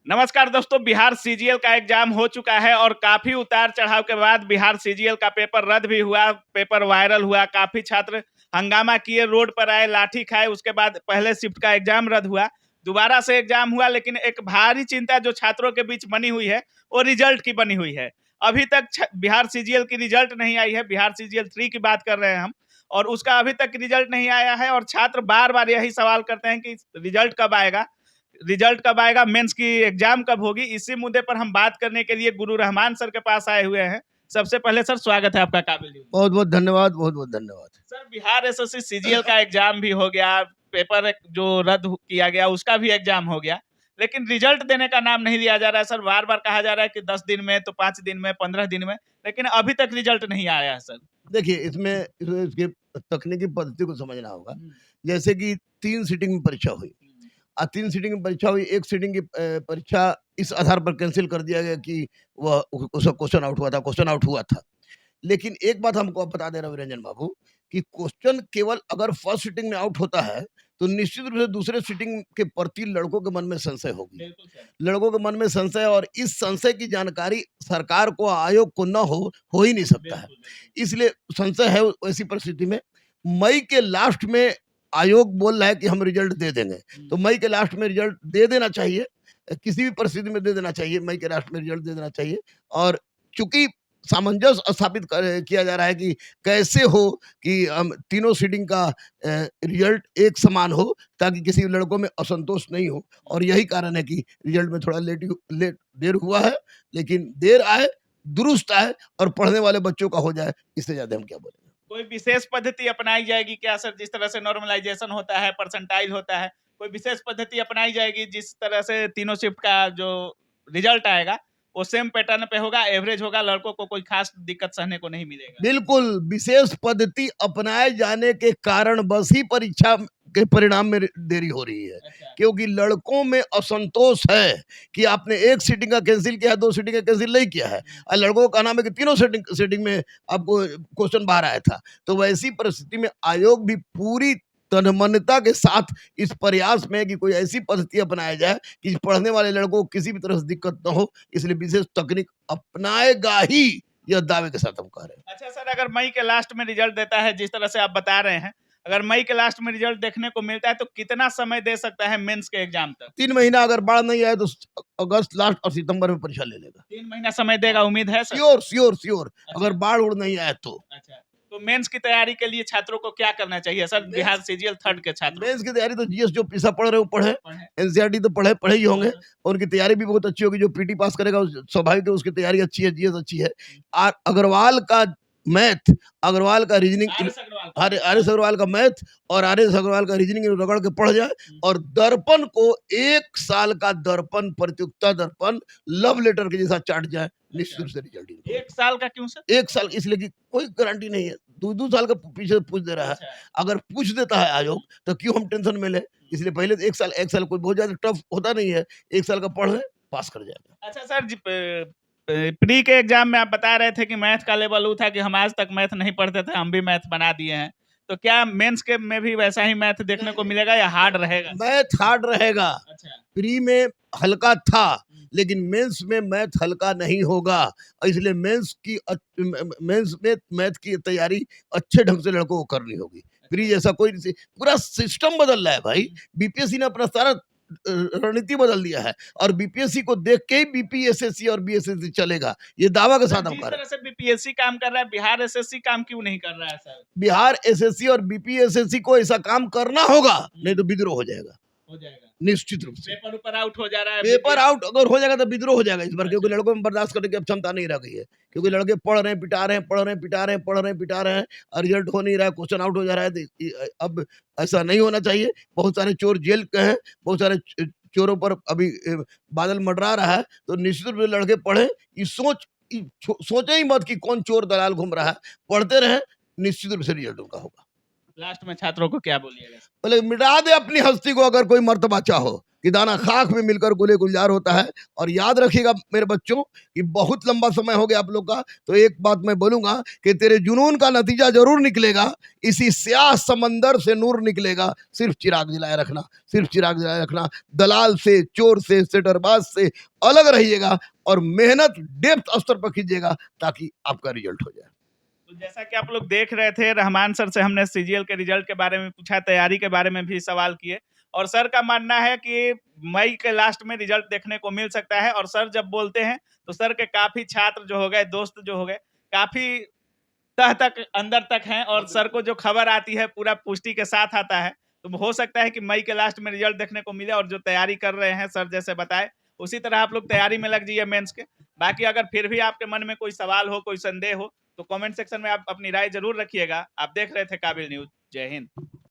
नमस्कार दोस्तों, बिहार सीजीएल का एग्जाम हो चुका है और काफी उतार चढ़ाव के बाद बिहार सीजीएल का पेपर रद्द भी हुआ, पेपर वायरल हुआ। काफी छात्र हंगामा किए, रोड पर आए, लाठी खाए। उसके बाद पहले शिफ्ट का एग्जाम रद्द हुआ, दोबारा से एग्जाम हुआ। लेकिन एक भारी चिंता जो छात्रों के बीच बनी हुई है वो रिजल्ट की बनी हुई है। अभी तक बिहार सीजीएल की रिजल्ट नहीं आई है। बिहार सीजीएल 3 की बात कर रहे हैं हम, और उसका अभी तक रिजल्ट नहीं आया है। और छात्र बार बार यही सवाल करते हैं कि रिजल्ट कब आएगा, मेंस की एग्जाम कब होगी। इसी मुद्दे पर हम बात करने के लिए गुरु रहमान सर के पास आए हुए हैं। सबसे पहले सर, स्वागत है आपका काबिल। बहुत बहुत धन्यवाद, बहुत बहुत धन्यवाद। सर, बिहार एसएससी सीजीएल का एग्जाम भी हो गया, पेपर जो रद्द किया गया उसका भी एग्जाम हो गया, लेकिन रिजल्ट देने का नाम नहीं लिया जा रहा है। सर, बार बार कहा जा रहा है कि 10 दिन में, तो 5 दिन में, 15 दिन में, लेकिन अभी तक रिजल्ट नहीं आया है। सर देखिए, इसके तकनीकी पद्धति को समझना होगा। जैसे कि 3 सीटिंग में परीक्षा हुई, 3 सीटिंग में परीक्षा हुई। एक सीटिंग की परीक्षा इस आधार पर कैंसिल कर दिया गया कि वह उसका क्वेश्चन आउट हुआ था। लेकिन एक बात हमको आप बता दे रहा हूँ रंजन बाबू, कि क्वेश्चन केवल अगर फर्स्ट सीटिंग में आउट होता है तो निश्चित रूप से दूसरे सीटिंग के प्रति लड़कों के मन में संशय होगी। लड़कों के मन में संशय, और इस संशय की जानकारी सरकार को, आयोग को न हो ही नहीं सकता है। इसलिए संशय है। ऐसी परिस्थिति में मई के लास्ट में आयोग बोल रहा है कि हम रिजल्ट दे देंगे, तो मई के लास्ट में रिजल्ट दे देना चाहिए। किसी भी परिस्थिति में दे देना चाहिए, मई के लास्ट में रिजल्ट दे देना चाहिए। और चूंकि सामंजस्य स्थापित किया जा रहा है कि कैसे हो कि हम तीनों सीटिंग का रिजल्ट एक समान हो, ताकि किसी लड़कों में असंतोष नहीं हो। और यही कारण है कि रिजल्ट में थोड़ा देर हुआ है, लेकिन देर आए दुरुस्त आए और पढ़ने वाले बच्चों का हो जाए, इससे ज्यादा हम क्या बोलेंगे। कोई विशेष पद्धति अपनाई जाएगी क्या सर? जिस तरह से नॉर्मलाइजेशन होता है, परसेंटाइज होता है, कोई विशेष पद्धति अपनाई जाएगी जिस तरह से तीनों शिफ्ट का जो रिजल्ट आएगा वो सेम पैटर्न पे होगा, एवरेज होगा, लड़कों को कोई खास दिक्कत सहने को नहीं मिलेगा? बिल्कुल, विशेष पद्धति अपनाए जाने के कारण बस ही परीक्षा के परिणाम में देरी हो रही है। अच्छा। क्योंकि लड़कों में असंतोष है कि आपने एक सीटिंग का कैंसिल किया, 2 सीटिंग का कैंसिल नहीं किया है। और लड़कों का नाम है कि तीनों सीटिंग में आपको क्वेश्चन बाहर आया था। तो वैसी परिस्थिति में आयोग भी पूरी तन्मयता के साथ इस प्रयास में है कि कोई ऐसी पद्धति अपनाया जाए कि पढ़ने वाले लड़कों को किसी भी तरह से दिक्कत न हो। इसलिए विशेष तकनीक अपनाएगा ही, यह दावे के साथ हम कह रहे हैं। अच्छा सर, अगर मई के लास्ट में रिजल्ट देता है, जिस तरह से आप बता रहे हैं, अगर मई के लास्ट में रिजल्ट देखने को मिलता है तो कितना समय दे सकता है मेंस के एग्जाम तक? 3 महीना अगर बाढ़ नहीं आए तो अगस्त लास्ट और सितंबर में परीक्षा ले लेगा। 3 महीना समय देगा, उम्मीद है सर? श्योर। अच्छा। अगर बाढ़ उड़ नहीं आए तो। अच्छा, तो मेंस की तैयारी के लिए छात्रों को क्या करना चाहिए सर, बिहार सीजीएल 3 के छात्रों? मेंस की तैयारी तो जीएस जो पीसा पढ़ रहे हो पढ़े, पढ़े। एनसीईआरटी तो पढ़े ही होंगे, और उनकी तैयारी भी बहुत अच्छी होगी। जो पीटी पास करेगा स्वाभाविक है, उसकी तैयारी अच्छी है, जीएस अच्छी है। अग्रवाल का मैथ, अग्रवाल का रीजनिंग, आर एस अग्रवाल का मैथ और आर एस अग्रवाल का रीजनिंग रगड़ के पढ़ जाए। और दर्पण को 1 साल का दर्पण, प्रतियोगिता दर्पण लव लेटर के जैसा चाट जाए, निश्चित रूप से रिजल्ट। 1 साल का क्यों सर? 1 साल इसलिए कि कोई गारंटी नहीं है, 2 साल का पीछे पूछ दे रहा है। अगर पूछ देता है आयोग तो क्यों हम टेंशन में ले। इसलिए पहले तो 1 साल कोई बहुत ज्यादा टफ होता नहीं है। 1 साल का पढ़ ले, पास कर जाएगा। अच्छा सर, प्री के एग्जाम में आप बता रहे थे कि मैथ का लेवल वो था कि हम आज तक मैथ नहीं पढ़ते थे, हम भी मैथ बना दिए हैं। तो क्या मेंस के में भी वैसा ही मैथ देखने को मिलेगा या हार्ड रहेगा? मैथ हार्ड रहेगा। अच्छा। प्री में हल्का था, लेकिन मेंस में मैथ हल्का नहीं होगा। इसलिए मेंस में मैथ की तैयारी अच्छे ढंग से लड़कों को करनी होगी। प्री जैसा कोई पूरा सिस्टम बदल रहा है भाई। बीपीएससी ने अपना सारा रणनीति बदल दिया है, और बीपीएससी को देख के ही बीपीएसएससी और बीएसएससी चलेगा, ये दावा के साथ हम कर रहे हैं। जिस तरह से बीपीएससी काम कर रहा है, बिहार एसएससी काम क्यों नहीं कर रहा है सर? बिहार एसएससी और बीपीएसएससी को ऐसा काम करना होगा, नहीं तो विद्रोह हो जाएगा निश्चित रूप से। पेपर ऊपर आउट हो जा रहा है, पेपर आउट अगर हो जाएगा तो विद्रोह हो जाएगा इस बार, क्योंकि लड़कों में बर्दाश्त करने की अब क्षमता नहीं रह गई है। क्योंकि लड़के पढ़ रहे हैं, पिटा रहे हैं, और रिजल्ट हो नहीं रहा है, क्वेश्चन आउट हो जा रहा है। अब ऐसा नहीं होना चाहिए। बहुत सारे चोर जेल के हैं, बहुत सारे चोरों पर अभी बादल मंडरा रहा है। तो निश्चित रूप से लड़के पढ़े, सोचे ही मत कि कौन चोर दलाल घूम रहा है। पढ़ते रहे, निश्चित रूप से रिजल्ट उनका होगा। लास्ट में छात्रों को क्या बोलिएगा? बोले मिटा दे अपनी हस्ती को अगर कोई मर्तबा चाहो, कि दाना खाक में मिलकर गुले गुलजार होता है। और याद रखिएगा मेरे बच्चों कि बहुत लंबा समय हो गया आप लोग का, तो एक बात मैं बोलूंगा कि तेरे जुनून का नतीजा जरूर निकलेगा। इसी स्याह समंदर से नूर निकलेगा। सिर्फ चिराग जलाए रखना, सिर्फ चिराग जलाए रखना। दलाल से, चोर से, सेटरबाज से अलग रहिएगा और मेहनत डेप्थ स्तर पर कीजिएगा ताकि आपका रिजल्ट हो जाए। तो जैसा कि आप लोग देख रहे थे, रहमान सर से हमने सीजीएल के रिजल्ट के बारे में पूछा, तैयारी के बारे में भी सवाल किए, और सर का मानना है कि मई के लास्ट में रिजल्ट देखने को मिल सकता है। और सर जब बोलते हैं तो सर के काफी छात्र जो हो गए, दोस्त जो हो गए, काफी तह तक अंदर तक हैं, और सर को जो खबर आती है पूरा पुष्टि के साथ आता है। तो हो सकता है कि मई के लास्ट में रिजल्ट देखने को मिले, और जो तैयारी कर रहे हैं सर जैसे बताए, उसी तरह आप लोग तैयारी में लग जाइए मेंस के। बाकी अगर फिर भी आपके मन में कोई सवाल हो, कोई संदेह हो, तो कमेंट सेक्शन में आप अपनी राय जरूर रखिएगा। आप देख रहे थे काबिल न्यूज। जय हिंद।